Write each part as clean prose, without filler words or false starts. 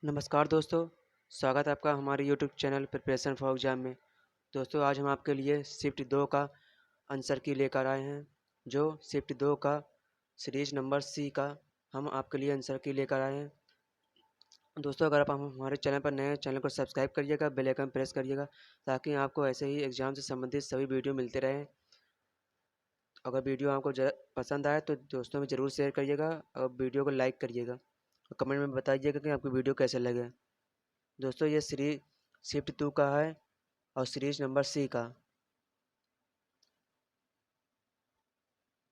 नमस्कार दोस्तों, स्वागत है आपका हमारे YouTube channel preparation for exam में। दोस्तों आज हम आपके लिए शिफ्ट 2 का आंसर की लेकर आए हैं। जो शिफ्ट 2 का सीरीज नंबर सी का हम आपके लिए आंसर की लेकर आए हैं। दोस्तों अगर आप हमारे चैनल पर नए हैं, चैनल को सब्सक्राइब करिएगा, बेल आइकन प्रेस करिएगा ताकि आपको ऐसे ही एग्जाम से संबंधित सभी वीडियो मिलते रहें। अगर वीडियो आपको पसंद आए तो दोस्तों में ज़रूर शेयर करिएगा और वीडियो को लाइक करिएगा और कमेंट में बताइएगा कि आपकी वीडियो कैसे लगे। दोस्तों ये सीरीज शिफ्ट 2 का है और सीरीज नंबर सी का।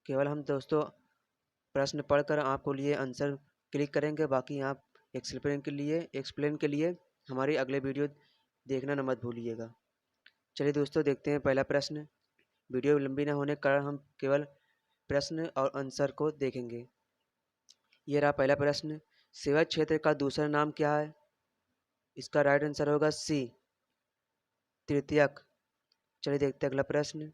केवल हम दोस्तों प्रश्न पढ़कर आपको लिए आंसर क्लिक करेंगे, बाकी आप एक्सप्लेन के लिए हमारी अगले वीडियो देखना न मत भूलिएगा। चलिए दोस्तों देखते हैं पहला प्रश्न। वीडियो लंबी न होने के कारण हम केवल प्रश्न और आंसर को देखेंगे। ये रहा पहला प्रश्न। सेवा क्षेत्र का दूसरा नाम क्या है? इसका राइट आंसर होगा सी, तृतीयक। चलिए देखते हैं अगला प्रश्न।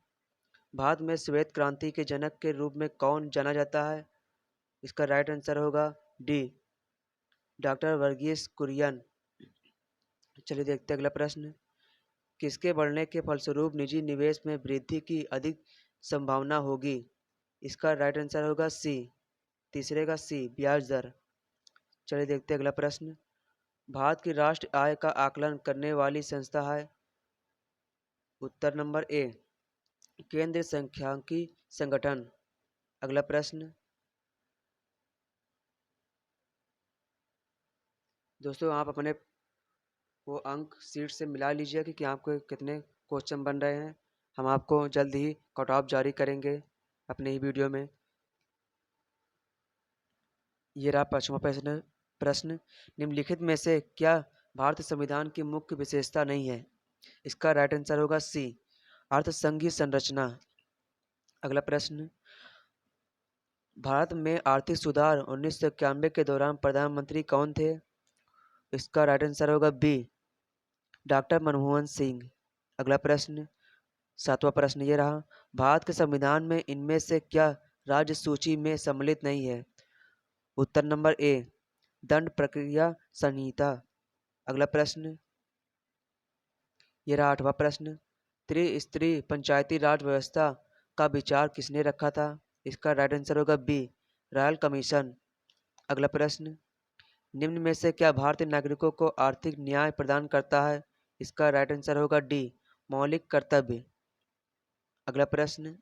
भारत में श्वेत क्रांति के जनक के रूप में कौन जाना जाता है? इसका राइट आंसर होगा डी, डॉक्टर वर्गीस कुरियन। चलिए देखते हैं अगला प्रश्न। किसके बढ़ने के फलस्वरूप निजी निवेश में वृद्धि की अधिक संभावना होगी? इसका राइट आंसर होगा सी, तीसरे का सी, ब्याज दर। चलिए देखते हैं अगला प्रश्न। भारत की राष्ट्र आय का आकलन करने वाली संस्था है? उत्तर नंबर ए, केंद्रीय सांख्यिकी संगठन। अगला प्रश्न। दोस्तों आप अपने वो अंक सीट से मिला लीजिए कि आपको कितने क्वेश्चन बन रहे हैं। हम आपको जल्द ही कट ऑफ जारी करेंगे अपने ही वीडियो में। ये रहा पांचवा प्रश्न प्रश्न निम्नलिखित में से क्या भारतीय संविधान की मुख्य विशेषता नहीं है? इसका राइट आंसर होगा सी, अर्थसंघीय संरचना। अगला प्रश्न। भारत में आर्थिक सुधार 1991 के दौरान प्रधानमंत्री कौन थे? इसका राइट आंसर होगा बी, डॉक्टर मनमोहन सिंह। अगला प्रश्न, सातवां प्रश्न ये रहा। भारत के संविधान में इनमें से क्या राज्य सूची में सम्मिलित नहीं है? उत्तर नंबर ए, दंड प्रक्रिया संहिता। अगला प्रश्न ये रहा आठवां प्रश्न। त्रिस्तरीय पंचायती राज व्यवस्था का विचार किसने रखा था? इसका राइट आंसर होगा बी, रॉयल कमीशन। अगला प्रश्न। निम्न में से क्या भारतीय नागरिकों को आर्थिक न्याय प्रदान करता है? इसका राइट आंसर होगा डी, मौलिक कर्तव्य। अगला प्रश्न।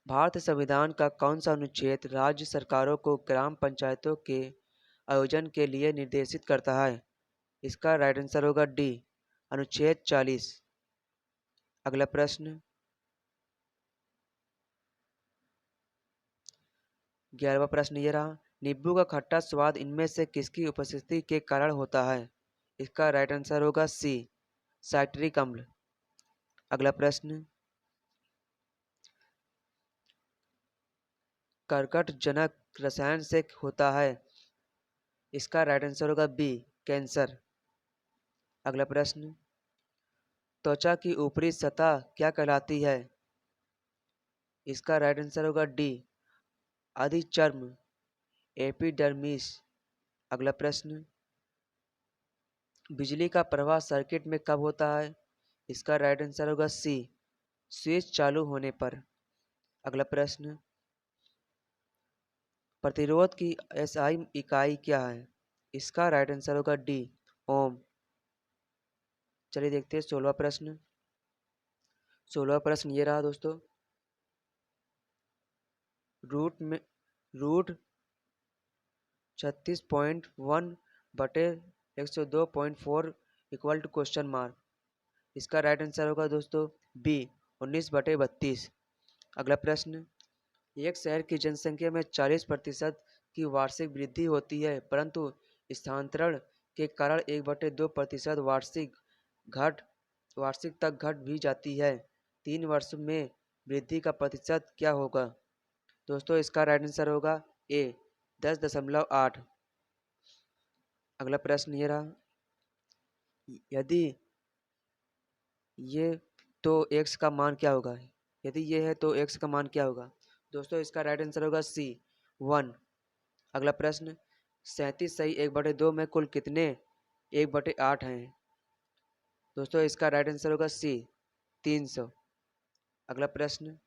भारतीय संविधान का कौन सा अनुच्छेद राज्य सरकारों को ग्राम पंचायतों के आयोजन के लिए निर्देशित करता है? इसका राइट आंसर होगा डी, अनुच्छेद 40। अगला प्रश्न 11वां प्रश्न ये रहा। नींबू का खट्टा स्वाद इनमें से किसकी उपस्थिति के कारण होता है? इसका राइट आंसर होगा सी, साइट्रिक अम्ल। अगला प्रश्न। कर्कटजनक रसायन से होता है? इसका राइट आंसर होगा बी, कैंसर। अगला प्रश्न। त्वचा की ऊपरी सतह क्या कहलाती है? इसका राइट आंसर होगा डी, अधिचर्म, एपिडर्मिस। अगला प्रश्न। बिजली का प्रवाह सर्किट में कब होता है? इसका राइट आंसर होगा सी, स्विच चालू होने पर। अगला प्रश्न। प्रतिरोध की एसआई इकाई क्या है? इसका राइट आंसर होगा डी, ओम। चलिए देखते हैं 16वां प्रश्न। 16वां प्रश्न ये रहा दोस्तों। रूट 36.1 बटे 102.4 इक्वल टू क्वेश्चन मार्क। इसका राइट आंसर होगा दोस्तों बी, 19/32। अगला प्रश्न। एक शहर की जनसंख्या में 40% की वार्षिक वृद्धि होती है, परंतु स्थानांतरण के कारण 1/2% वार्षिक तक घट भी जाती है। 3 वर्ष में वृद्धि का प्रतिशत क्या होगा? दोस्तों इसका राइट आंसर होगा ए, 10.8। अगला प्रश्न ये रहा। यदि ये तो x का मान क्या होगा? यदि ये है तो x का मान क्या होगा? दोस्तों इसका राइट आंसर होगा सी, 1। अगला प्रश्न। 37 सही 1/2 में कुल कितने 1/8 हैं? दोस्तों इसका राइट आंसर होगा सी 300। अगला प्रश्न।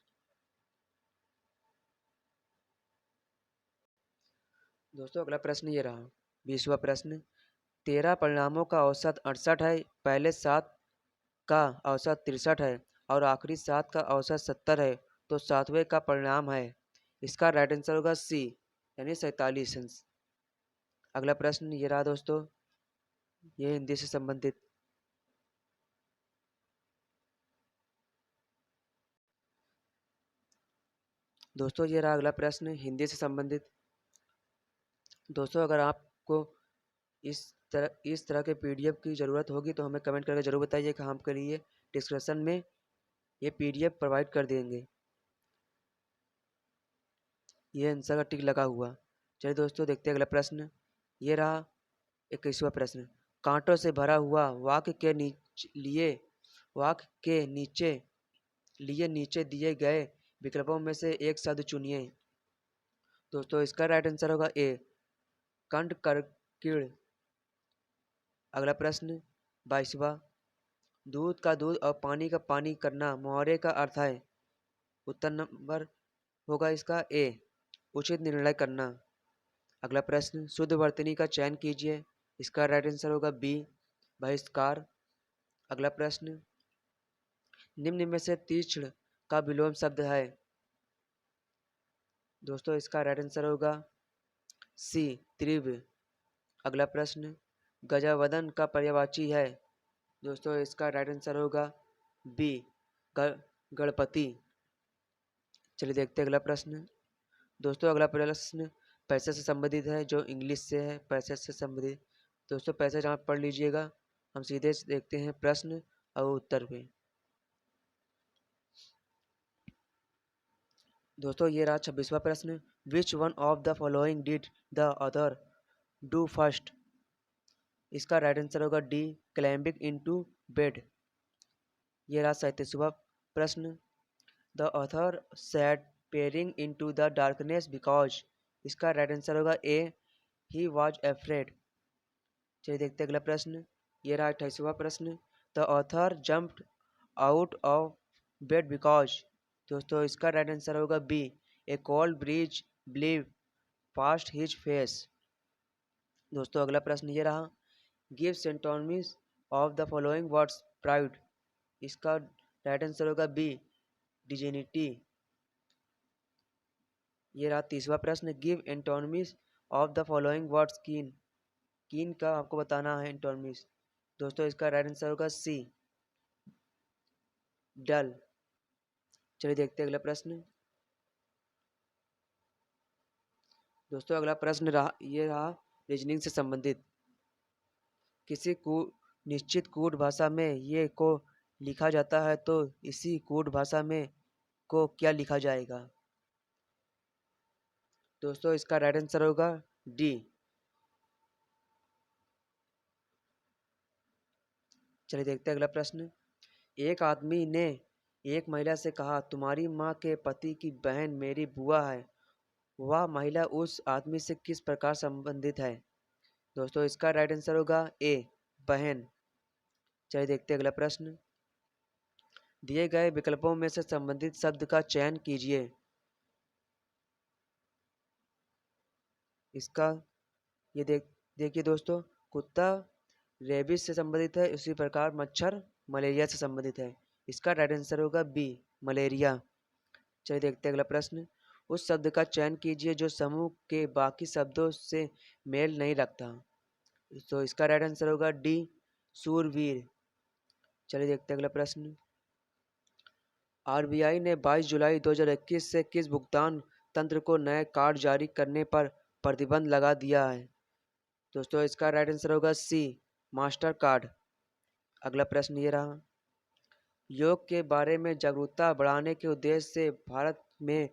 दोस्तों अगला प्रश्न ये रहा 20वां प्रश्न। 13 परिणामों का औसत 68 है, पहले 7 का औसत 63 है और आखिरी 7 का औसत 70 है, तो 7वें का परिणाम है। इसका राइट आंसर होगा सी यानी 47। अगला प्रश्न ये रहा दोस्तों, ये हिंदी से संबंधित। दोस्तों ये रहा अगला प्रश्न हिंदी से संबंधित। दोस्तों अगर आपको इस तरह के पीडीएफ की ज़रूरत होगी तो हमें कमेंट करके ज़रूर बताइएगा, हम आपके लिए डिस्क्रिप्शन में ये पीडीएफ प्रोवाइड कर देंगे। ये आंसर का टिक लगा हुआ। चलिए दोस्तों देखते हैं अगला प्रश्न। ये रहा 21वां प्रश्न। कांटों से भरा हुआ वाक्य के नीचे दिए गए विकल्पों में से एक शब्द चुनिए। दोस्तों इसका राइट आंसर होगा ए कंडकरकीड़। अगला प्रश्न 22वां। दूध का दूध और पानी का पानी करना मुहावरे का अर्थ है। उत्तर नंबर होगा इसका ए उचित निर्णय करना। अगला प्रश्न शुद्ध वर्तनी का चयन कीजिए। इसका राइट आंसर होगा बी बहिष्कार। अगला प्रश्न निम्न में से तीक्ष्ण का विलोम शब्द है। दोस्तों इसका राइट आंसर होगा सी तीव्र। अगला प्रश्न गजावदन का पर्यायवाची है। दोस्तों इसका राइट आंसर होगा बी गणपति। चलिए देखते हैं अगला प्रश्न। दोस्तों अगला प्रश्न पैसे से संबंधित है, जो इंग्लिश से है, पैसे से संबंधित। दोस्तों पैसे जहाँ पढ़ लीजिएगा। हम सीधे देखते हैं प्रश्न और उत्तर पे। दोस्तों ये रहा 26वां प्रश्न। Which one of the following did the other do first. इसका राइट आंसर होगा डी क्लाइंबिंग इनटू बेड। ये रहा 37वां प्रश्न। The author sad pairing into the darkness because. इसका राइट आंसर होगा ए ही वॉज एफ्रेड। चलिए देखते हैं अगला प्रश्न। ये रहा 28वां प्रश्न। The author jumped out of bed because. दोस्तों इसका राइट आंसर होगा B a cold breeze blew past his face. दोस्तों अगला प्रश्न ये रहा give synonyms of the following words pride. इसका राइट आंसर होगा बी डिजेनिटी। ये रहा 30वां प्रश्न। Give antonyms of the following words keen. Keen का आपको बताना है एंटोनिम्स। दोस्तों इसका राइट आंसर होगा सी डल। चलिए देखते हैं अगला प्रश्न। दोस्तों अगला प्रश्न रहा रीजनिंग से संबंधित। किसी निश्चित कूट भाषा में ये को लिखा जाता है तो इसी कूट भाषा में को क्या लिखा जाएगा। दोस्तों इसका राइट आंसर होगा डी। चलिए देखते हैं अगला प्रश्न। एक आदमी ने एक महिला से कहा तुम्हारी माँ के पति की बहन मेरी बुआ है। वह महिला उस आदमी से किस प्रकार संबंधित है। दोस्तों इसका राइट आंसर होगा ए बहन। चलिए देखते हैं अगला प्रश्न। दिए गए विकल्पों में से संबंधित शब्द का चयन कीजिए। इसका ये देखिए दोस्तों कुत्ता रेबिस से संबंधित है, उसी प्रकार मच्छर मलेरिया से संबंधित है। इसका राइट आंसर होगा बी मलेरिया। चलिए देखते हैं अगला प्रश्न। उस शब्द का चयन कीजिए जो समूह के बाकी शब्दों से मेल नहीं रखता। तो इसका राइट आंसर होगा डी सूरवीर। चलिए देखते हैं अगला प्रश्न। आरबीआई ने 22 जुलाई 2021 से किस भुगतान तंत्र को नए कार्ड जारी करने पर प्रतिबंध लगा दिया है। दोस्तों इसका राइट आंसर होगा सी मास्टर कार्ड। अगला प्रश्न ये रहा योग के बारे में जागरूकता बढ़ाने के उद्देश्य से भारत में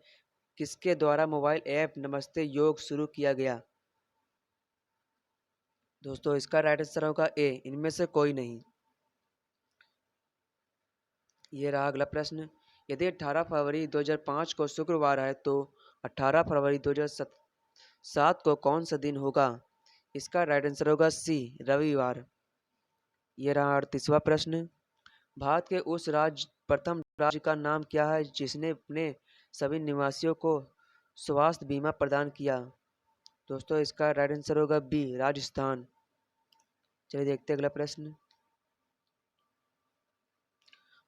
किसके द्वारा मोबाइल ऐप नमस्ते योग शुरू किया गया। दोस्तों इसका राइट आंसर होगा ए इनमें से कोई नहीं। ये रहा अगला प्रश्न। यदि 18 फरवरी 2005 को शुक्रवार है तो 18 फरवरी 2007 को कौन सा दिन होगा। इसका राइट आंसर होगा सी, रविवार। ये रहा 38वां प्रश्न। भारत के उस प्रथम राज्य का नाम क्या है जिसने अपने सभी निवासियों को स्वास्थ्य बीमा प्रदान किया? दोस्तों इसका राइट आंसर होगा बी, राजस्थान। चलिए देखते हैं अगला प्रश्न।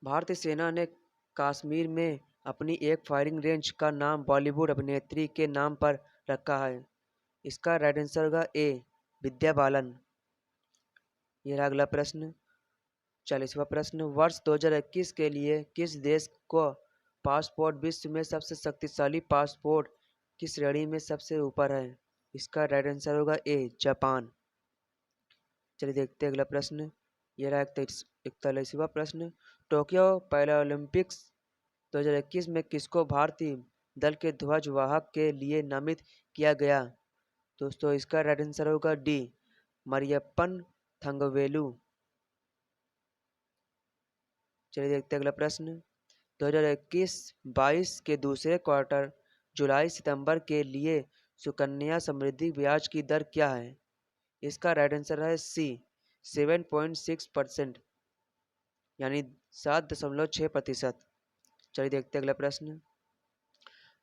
भारतीय सेना ने कश्मीर में अपनी एक फायरिंग रेंज का नाम बॉलीवुड अभिनेत्री के नाम पर रखा है। इसका राइट आंसर होगा ए, विद्या बालन। ये रहा अगला प्रश्न। 40वां प्रश्न। वर्ष 2021 के लिए किस देश को पासपोर्ट विश्व में सबसे शक्तिशाली पासपोर्ट की श्रेणी में सबसे ऊपर है? इसका राइट आंसर होगा ए, जापान। चलिए देखते हैं अगला प्रश्न। ये रहा 41वां प्रश्न। टोक्यो पैरालंपिक्स 2021 में किसको भारतीय दल के ध्वज वाहक के लिए नामित किया गया? दोस्तों इसका राइट आंसर होगा डी, मरियप्पन थंगवेलु। चलिए देखते हैं अगला प्रश्न। 2021-22 के दूसरे क्वार्टर जुलाई सितंबर के लिए सुकन्या समृद्धि ब्याज की दर क्या है? इसका राइट आंसर है सी, 7.6%, यानी 7.6%। चलिए देखते हैं अगला प्रश्न।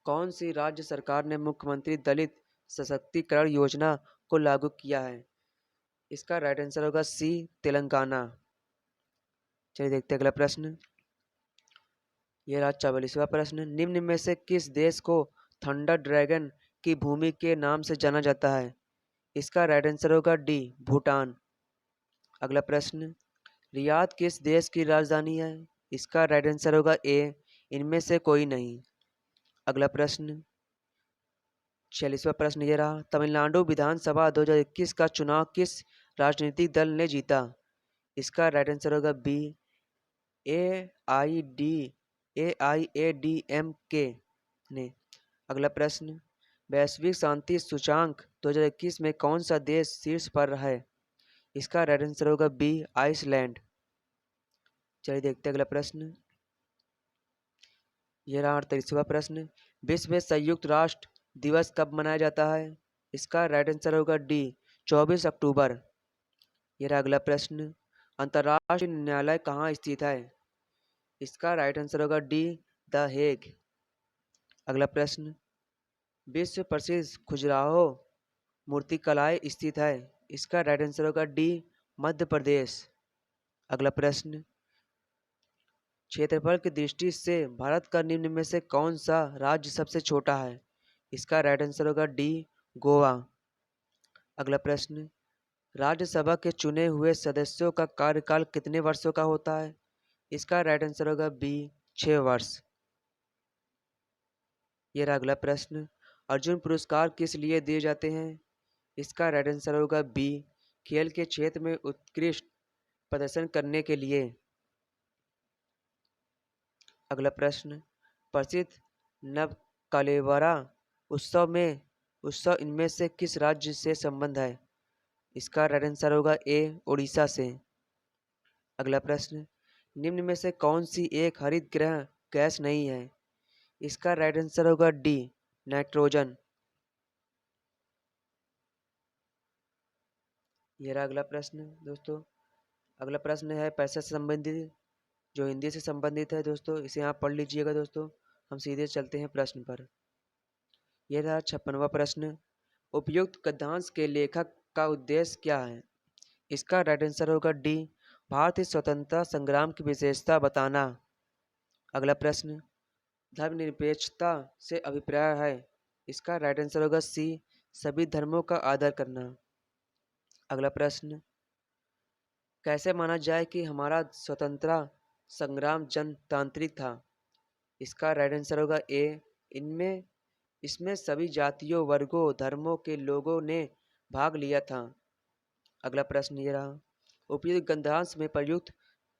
कौन सी राज्य सरकार ने मुख्यमंत्री दलित सशक्तिकरण योजना को लागू किया है? इसका राइट आंसर होगा सी, तेलंगाना। चलिए देखते हैं अगला प्रश्न। यह रहा 44वां प्रश्न। निम्न में से किस देश को थंडर ड्रैगन की भूमि के नाम से जाना जाता है? इसका राइट आंसर होगा डी, भूटान। अगला प्रश्न। रियाद किस देश की राजधानी है? इसका राइट आंसर होगा ए, इनमें से कोई नहीं। अगला प्रश्न। 46वां प्रश्न ये रहा। तमिलनाडु विधानसभा 2021 का चुनाव किस राजनीतिक दल ने जीता? इसका राइट आंसर होगा B, A I A D M K ने। अगला प्रश्न। वैश्विक शांति सूचांक 2021 में कौन सा देश शीर्ष पर है? इसका राइट आंसर होगा बी, आइसलैंड। चलिए देखते हैं अगला प्रश्न। यह रहा 38वां प्रश्न। विश्व में संयुक्त राष्ट्र दिवस कब मनाया जाता है? इसका राइट आंसर होगा डी, 24 अक्टूबर। यह रहा अगला प्रश्न। अंतर्राष्ट्रीय न्यायालय कहाँ स्थित है? इसका राइट आंसर होगा डी, द हेग। अगला प्रश्न। विश्व प्रसिद्ध खजुराहो मूर्तिकलाएं स्थित है? इसका राइट आंसर होगा डी, मध्य प्रदेश। अगला प्रश्न। क्षेत्रफल की दृष्टि से भारत का निम्न में से कौन सा राज्य सबसे छोटा है? इसका राइट आंसर होगा डी, गोवा। अगला प्रश्न। राज्यसभा के चुने हुए सदस्यों का कार्यकाल कितने वर्षों का होता है? इसका राइट आंसर होगा बी, 6 वर्ष। ये रहा अगला प्रश्न। अर्जुन पुरस्कार किस लिए दिए जाते हैं? इसका राइट आंसर होगा बी, खेल के क्षेत्र में उत्कृष्ट प्रदर्शन करने के लिए। अगला प्रश्न। प्रसिद्ध नवकलेबरा उत्सव इनमें से किस राज्य से संबंध है? इसका राइट आंसर होगा ए, उड़ीसा से। अगला प्रश्न। निम्न में से कौन सी एक हरित गृह गैस नहीं है? इसका राइट आंसर होगा डी, नाइट्रोजन। ये रहा अगला प्रश्न दोस्तों। अगला प्रश्न है पैसे से संबंधित, जो हिंदी से संबंधित है दोस्तों, इसे आप पढ़ लीजिएगा दोस्तों। हम सीधे चलते हैं प्रश्न पर। यह रहा 56वां प्रश्न। उपयुक्त गद्यांश के लेखक का उद्देश्य क्या है? इसका राइट आंसर होगा डी, भारतीय स्वतंत्रता संग्राम की विशेषता बताना। अगला प्रश्न। धर्मनिरपेक्षता से अभिप्राय है? इसका राइट आंसर होगा सी, सभी धर्मों का आदर करना। अगला प्रश्न। कैसे माना जाए कि हमारा स्वतंत्रता संग्राम जनतांत्रिक था? इसका राइट आंसर होगा ए, इनमें इसमें सभी जातियों, वर्गों, धर्मों के लोगों ने भाग लिया था। अगला प्रश्न ये रहा। उपयुक्त गद्यांश में प्रयुक्त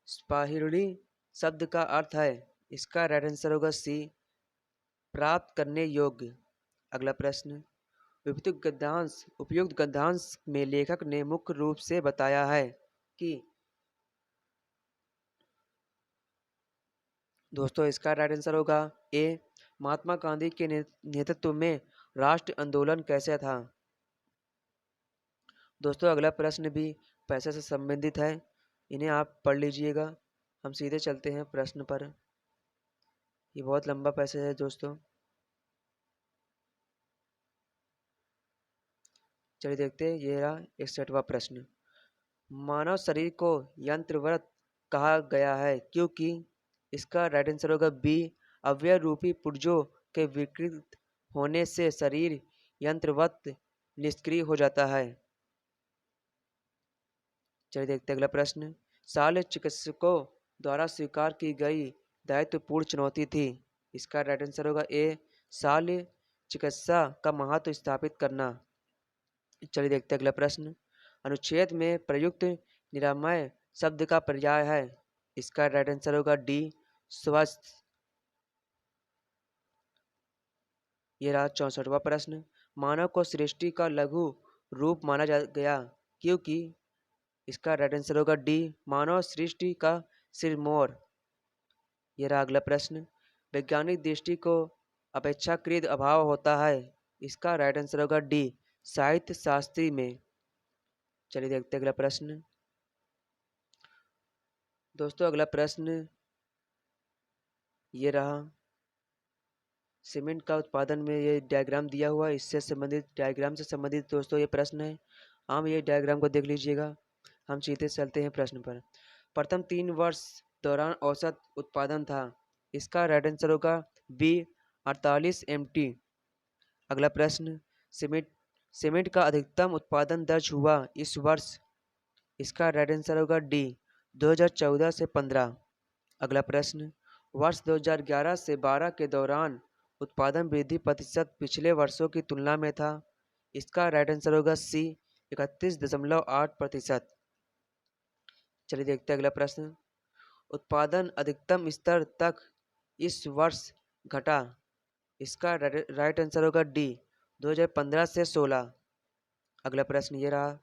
स्पाहिड़ी शब्द का अर्थ है? इसका राइट आंसर होगा सी, प्राप्त करने योग्य। अगला प्रश्न। उपयुक्त गद्यांश में लेखक ने मुख्य रूप से बताया है कि दोस्तों इसका राइट आंसर होगा ए, महात्मा गांधी के नेतृत्व में राष्ट्र आंदोलन कैसे था? दोस्तों अगला प्रश्न भी पैसे से संबंधित है, इन्हें आप पढ़ लीजिएगा। हम सीधे चलते हैं प्रश्न पर। ये बहुत लंबा पैसेज है दोस्तों। चलिए देखते हैं, ये रहा 61वां प्रश्न। मानव शरीर को यंत्रवत कहा गया है क्योंकि इसका राइट आंसर होगा बी, अवयव रूपी पुर्जों के विकृत होने से शरीर यंत्रवत निष्क्रिय हो जाता है। चलिए देखते हैं अगला प्रश्न। शल्य चिकित्सकों द्वारा स्वीकार की गई दायित्वपूर्ण चुनौती थी। इसका राइट आंसर होगा ए, शल्य चिकित्सा का महत्व स्थापित करना। चलिए देखते हैं अगला प्रश्न। अनुच्छेद में प्रयुक्त निरामय शब्द का पर्याय है। इसका राइट आंसर होगा डी, स्वस्थ। ये रहा 64वां प्रश्न। मानव को सृष्टि का लघु रूप माना गया क्योंकि इसका राइट आंसर होगा डी, मानव सृष्टि का सिरमौर। ये रहा अगला प्रश्न। वैज्ञानिक दृष्टि को अपेक्षाकृत अभाव होता है। इसका राइट आंसर होगा डी, साहित्य शास्त्री में। चलिए देखते हैं अगला प्रश्न। दोस्तों अगला प्रश्न ये रहा। सीमेंट का उत्पादन में ये डायग्राम दिया हुआ है, इससे संबंधित डायग्राम से संबंधित दोस्तों ये प्रश्न है। हम ये डायग्राम को देख लीजिएगा। हम सीधे चलते हैं प्रश्न पर। प्रथम 3 वर्ष दौरान औसत उत्पादन था। इसका राइट आंसर होगा बी, 48 MT। अगला प्रश्न। सीमेंट सीमेंट का अधिकतम उत्पादन दर्ज हुआ इस वर्ष। इसका राइट आंसर होगा डी, 2014 से 15। अगला प्रश्न। वर्ष 2011 से 12 के दौरान उत्पादन वृद्धि प्रतिशत पिछले वर्षों की तुलना में था। इसका राइट आंसर होगा सी, 31.8%। चलिए देखते हैं अगला प्रश्न। उत्पादन अधिकतम स्तर तक इस वर्ष घटा। इसका राइट आंसर होगा डी, 2015 से 16। अगला प्रश्न ये रहा।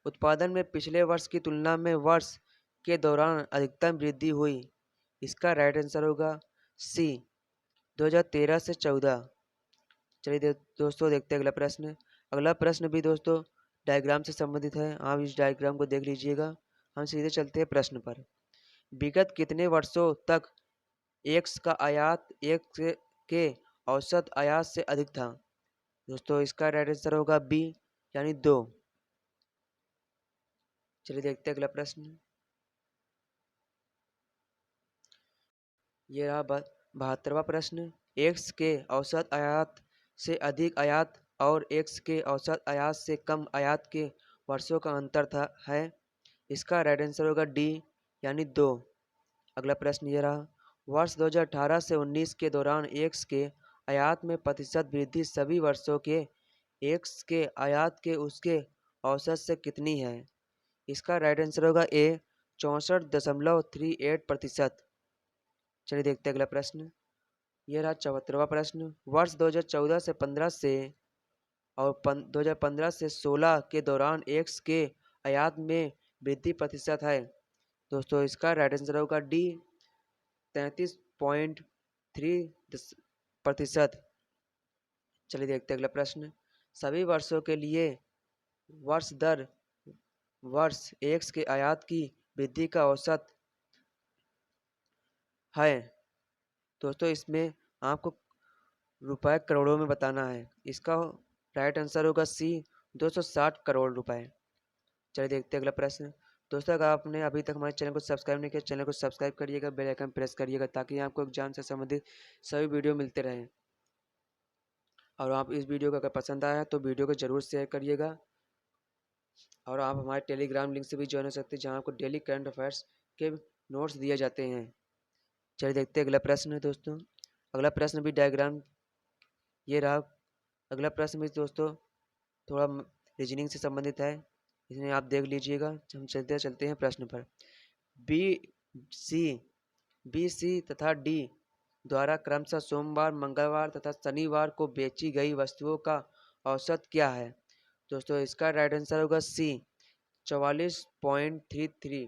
उत्पादन में पिछले वर्ष की तुलना में वर्ष के दौरान अधिकतम वृद्धि हुई। इसका राइट आंसर होगा सी, 2013 से 14। चलिए दोस्तों देखते हैं अगला प्रश्न। अगला प्रश्न भी दोस्तों डायग्राम से संबंधित है, आप इस डायग्राम को देख लीजिएगा। हम सीधे चलते हैं प्रश्न पर। विगत कितने वर्षों तक एक्स का आयात एक्स के औसत आयात से अधिक था। दोस्तों इसका राइट आंसर होगा बी, यानी 2। चलिए देखते हैं अगला प्रश्न। ये रहा 72वां प्रश्न। एक्स के औसत आयात से अधिक आयात और एक्स के औसत आयात से कम आयात के वर्षों का अंतर है। इसका राइट आंसर होगा डी, यानी 2। अगला प्रश्न ये रहा। वर्ष 2018 से 19 के दौरान एक्स के आयात में प्रतिशत वृद्धि सभी वर्षों के एक्स के आयात के उसके औसत से कितनी है। इसका राइट आंसर होगा ए, 64.38%। चलिए देखते हैं अगला प्रश्न। ये रहा 74वां प्रश्न। वर्ष 2014 से 15 से और 2015 से 16 के दौरान एक्स के आयात में वृद्धि प्रतिशत है। दोस्तों इसका राइट आंसर होगा डी, 33.3%। चलिए देखते हैं अगला प्रश्न। सभी वर्षों के लिए वर्ष दर वर्ष एक्स के आयात की वृद्धि का औसत है। दोस्तों इसमें आपको रुपए करोड़ों में बताना है। इसका राइट आंसर होगा सी, 260 करोड़ रुपए। चलिए देखते हैं अगला प्रश्न। दोस्तों अगर आपने अभी तक हमारे चैनल को सब्सक्राइब नहीं किया, चैनल को सब्सक्राइब करिएगा, बेल आइकन प्रेस करिएगा ताकि आपको एग्जाम से संबंधित सभी वीडियो मिलते रहें। और आप इस वीडियो को अगर पसंद आया तो वीडियो को ज़रूर शेयर करिएगा। और आप हमारे टेलीग्राम लिंक से भी ज्वाइन हो सकते हैं, जहाँ आपको डेली करंट अफेयर्स के नोट्स दिए जाते हैं। चलिए देखते हैं अगला प्रश्न है दोस्तों। अगला प्रश्न भी डायग्राम ये रहा। अगला प्रश्न भी दोस्तों थोड़ा रीजनिंग से संबंधित है, इसमें आप देख लीजिएगा। हम चलते हैं प्रश्न पर। बी सी बी सी तथा डी द्वारा क्रमशः सोमवार, मंगलवार तथा शनिवार को बेची गई वस्तुओं का औसत क्या है। दोस्तों इसका राइट आंसर होगा सी, 44.33।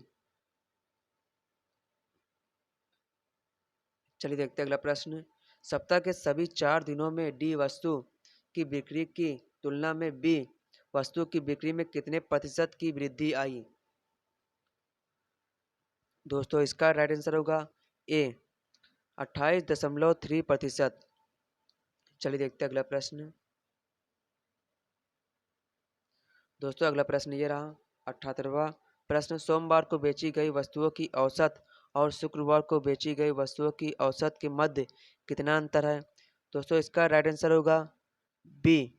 चलिए देखते हैं अगला प्रश्न। सप्ताह के सभी 4 दिनों में डी वस्तु की बिक्री की तुलना में बी वस्तु की बिक्री में कितने प्रतिशत की वृद्धि आई? दोस्तों इसका राइट आंसर होगा ए 28.3%। चलिए देखते हैं अगला प्रश्न। दोस्तों अगला प्रश्न ये रहा 78वां प्रश्न। सोमवार को बेची गई वस्तुओं की औसत और शुक्रवार को बेची गई वस्तुओं की औसत के मध्य कितना अंतर है? दोस्तों इसका राइट आंसर होगा बी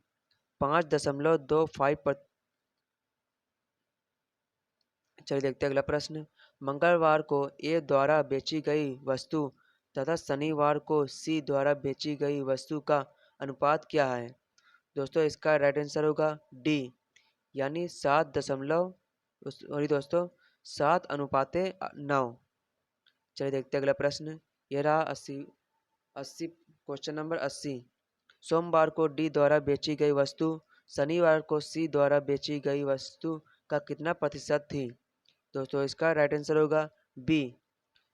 5.25। चलिए देखते हैं अगला प्रश्न। मंगलवार को ए द्वारा बेची गई वस्तु तथा शनिवार को सी द्वारा बेची गई वस्तु का अनुपात क्या है? दोस्तों इसका राइट आंसर होगा डी यानी 7 दशमलव सॉरी दोस्तों 7:9। चलिए देखते हैं अगला प्रश्न। यह रहा 80 क्वेश्चन नंबर 80। सोमवार को डी द्वारा बेची गई वस्तु शनिवार को सी द्वारा बेची गई वस्तु का कितना प्रतिशत थी? दोस्तों इसका राइट आंसर होगा बी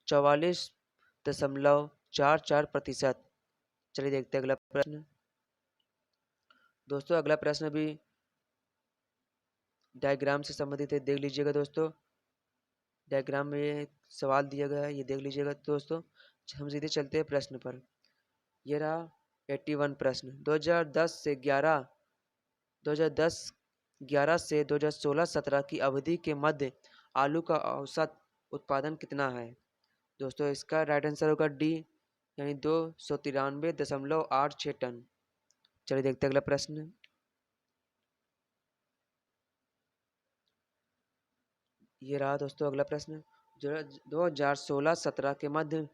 44.44%। चलिए देखते हैं अगला प्रश्न। दोस्तों अगला प्रश्न भी डायग्राम से संबंधित है, देख लीजिएगा दोस्तों। डायग्राम में ये सवाल दिया गया है, ये देख लीजिएगा दोस्तों। हम सीधे चलते हैं प्रश्न पर। ये रहा 81 प्रश्न। 2011 से 2016-17 की अवधि के मध्य आलू का औसत उत्पादन कितना है? दोस्तों इसका राइट आंसर होगा डी यानी 293.86 टन। चलिए देखते हैं अगला प्रश्न। ये रहा दोस्तों अगला प्रश्न। 2016-17 के मध्य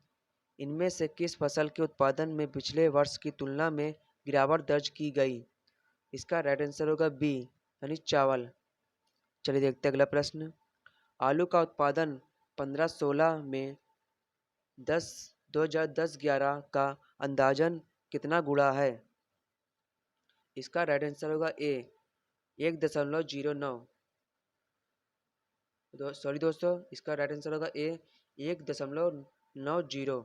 इनमें से किस फसल के उत्पादन में पिछले वर्ष की तुलना में गिरावट दर्ज की गई? इसका राइट आंसर होगा बी यानी चावल। चलिए देखते हैं अगला प्रश्न। आलू का उत्पादन 15-16 में 2010-11 का अंदाजन कितना गुणा है? इसका राइट आंसर होगा ए 1.09। सॉरी दोस्तों इसका राइट आंसर होगा ए 1.90।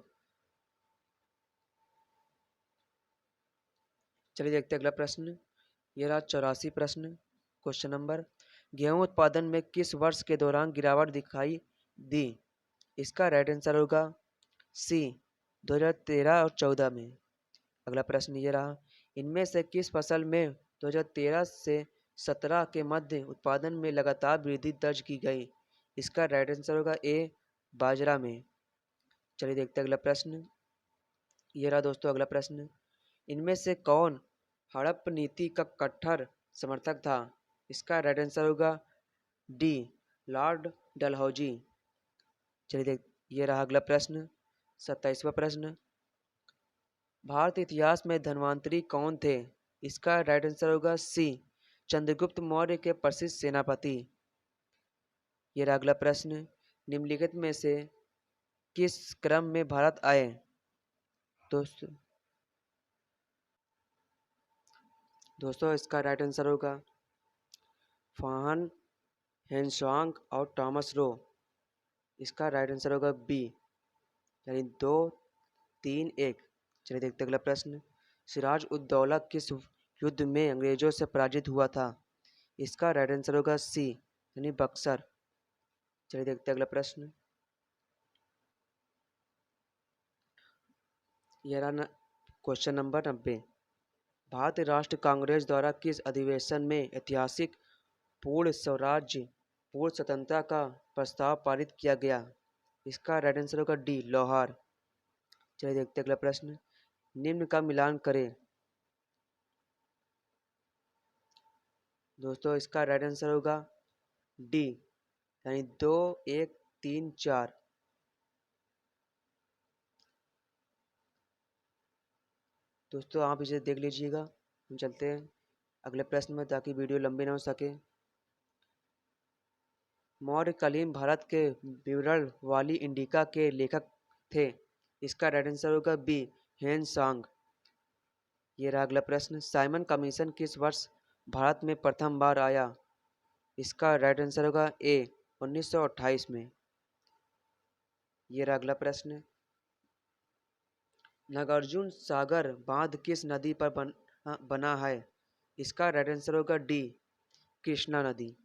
चलिए देखते हैं अगला प्रश्न। यह रहा 84 प्रश्न। Question number. गेहूं उत्पादन में किस वर्ष के दौरान गिरावट दिखाई दी? इसका राइट आंसर होगा सी 2013 और 14 में। अगला प्रश्न ये रहा। इनमें से किस फसल में 2013 से 17 के मध्य उत्पादन में लगातार वृद्धि दर्ज की गई? इसका राइट आंसर होगा ए बाजरा में। चलिए देखते हैं अगला प्रश्न। ये रहा दोस्तों अगला प्रश्न। इनमें से कौन हड़प नीति का कट्टर समर्थक था? इसका राइट आंसर होगा डी लॉर्ड डलहौजी। चलिए देख ये रहा अगला प्रश्न 27वां प्रश्न। भारत इतिहास में धन्वंतरी कौन थे? इसका राइट आंसर होगा सी चंद्रगुप्त मौर्य के प्रसिद्ध सेनापति। ये रहा अगला प्रश्न। निम्नलिखित में से किस क्रम में भारत आए? दोस्तों इसका राइट आंसर होगा फाहन हेनसांग और थॉमस रो। इसका राइट आंसर होगा बी यानी 2-3-1। चलिए देखते अगला प्रश्न। सिराज उद दौला किस युद्ध में अंग्रेजों से पराजित हुआ था? इसका राइट आंसर होगा सी यानी बक्सर। चलिए देखते अगला प्रश्न। यह रहा क्वेश्चन नंबर 90। भारतीय राष्ट्र कांग्रेस द्वारा किस अधिवेशन में ऐतिहासिक पूर्ण स्वराज्य पूर्ण स्वतंत्रता का प्रस्ताव पारित किया गया? इसका राइट आंसर होगा डी लाहौर। चलिए देखते अगला प्रश्न। निम्न का मिलान करें। दोस्तों इसका राइट आंसर होगा डी यानी 2-1-3-4। दोस्तों आप इसे देख लीजिएगा। हम चलते हैं अगले प्रश्न में ताकि वीडियो लंबी ना हो सके। मौर्यकालीन भारत के विवरण वाली इंडिका के लेखक थे? इसका राइट आंसर होगा बी हेन सांग। ये रहा अगला प्रश्न। साइमन कमीशन किस वर्ष भारत में प्रथम बार आया? इसका राइट आंसर होगा ए 1928 में। ये रहा अगला प्रश्न। नागार्जुन सागर बांध किस नदी पर बना है? इसका राइट आंसर होगा डी कृष्णा नदी।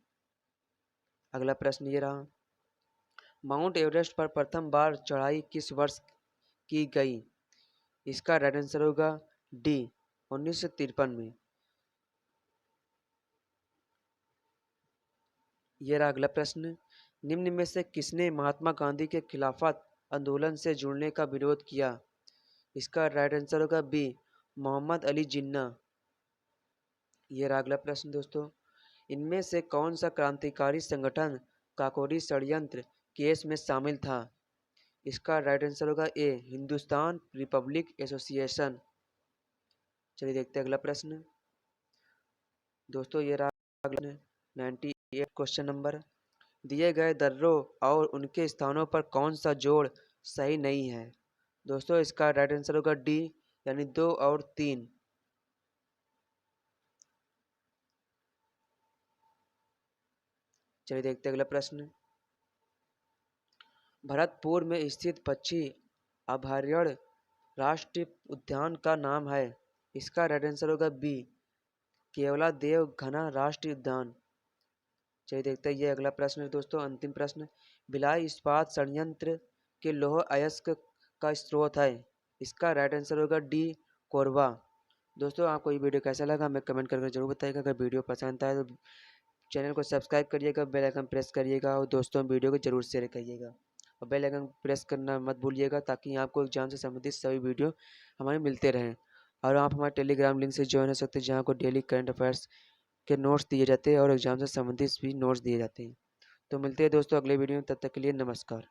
अगला प्रश्न ये रहा, माउंट एवरेस्ट पर प्रथम बार चढ़ाई किस वर्ष की गई? इसका राइट आंसर होगा डी 1953 में। ये रहा अगला प्रश्न, निम्न में से किसने महात्मा गांधी के खिलाफत आंदोलन से जुड़ने का विरोध किया? इसका राइट आंसर होगा बी मोहम्मद अली जिन्ना। ये रहा अगला प्रश्न दोस्तों, इनमें से कौन सा क्रांतिकारी संगठन काकोरी षड्यंत्र केस में शामिल था? इसका राइट आंसर होगा ए हिंदुस्तान रिपब्लिक एसोसिएशन। चलिए देखते हैं अगला प्रश्न दोस्तों। ये रहा अगला 98 क्वेश्चन नंबर, दिए गए दर्रों और उनके स्थानों पर कौन सा जोड़ सही नहीं है? दोस्तों इसका राइट आंसर होगा डी यानी 2 और 3। चलिए देखते हैं अगला प्रश्न, भरतपुर में स्थित पक्षी अभयारण्य राष्ट्रीय उद्यान का नाम है? इसका राइट आंसर होगा बी केवलादेव घना राष्ट्रीय उद्यान। चलिए देखते हैं ये अगला प्रश्न है दोस्तों, अंतिम प्रश्न, भिलाई इस्पात संयंत्र के लौह अयस्क का स्रोत है? इसका राइट आंसर होगा डी कोरबा। दोस्तों आपको ये वीडियो कैसा लगा हमें कमेंट करके जरूर बताइएगा। अगर वीडियो पसंद आए तो चैनल को सब्सक्राइब करिएगा, बेल आइकन प्रेस करिएगा और दोस्तों वीडियो को जरूर शेयर करिएगा और बेल आइकन प्रेस करना मत भूलिएगा ताकि आपको एग्जाम से संबंधित सभी वीडियो हमारे मिलते रहें। और आप हमारे टेलीग्राम लिंक से ज्वाइन हो सकते हैं जहाँ को डेली करंट अफेयर्स के नोट्स दिए जाते हैं और एग्जाम से संबंधित भी नोट्स दिए जाते हैं। तो मिलते हैं दोस्तों अगले वीडियो में, तब तक के लिए नमस्कार।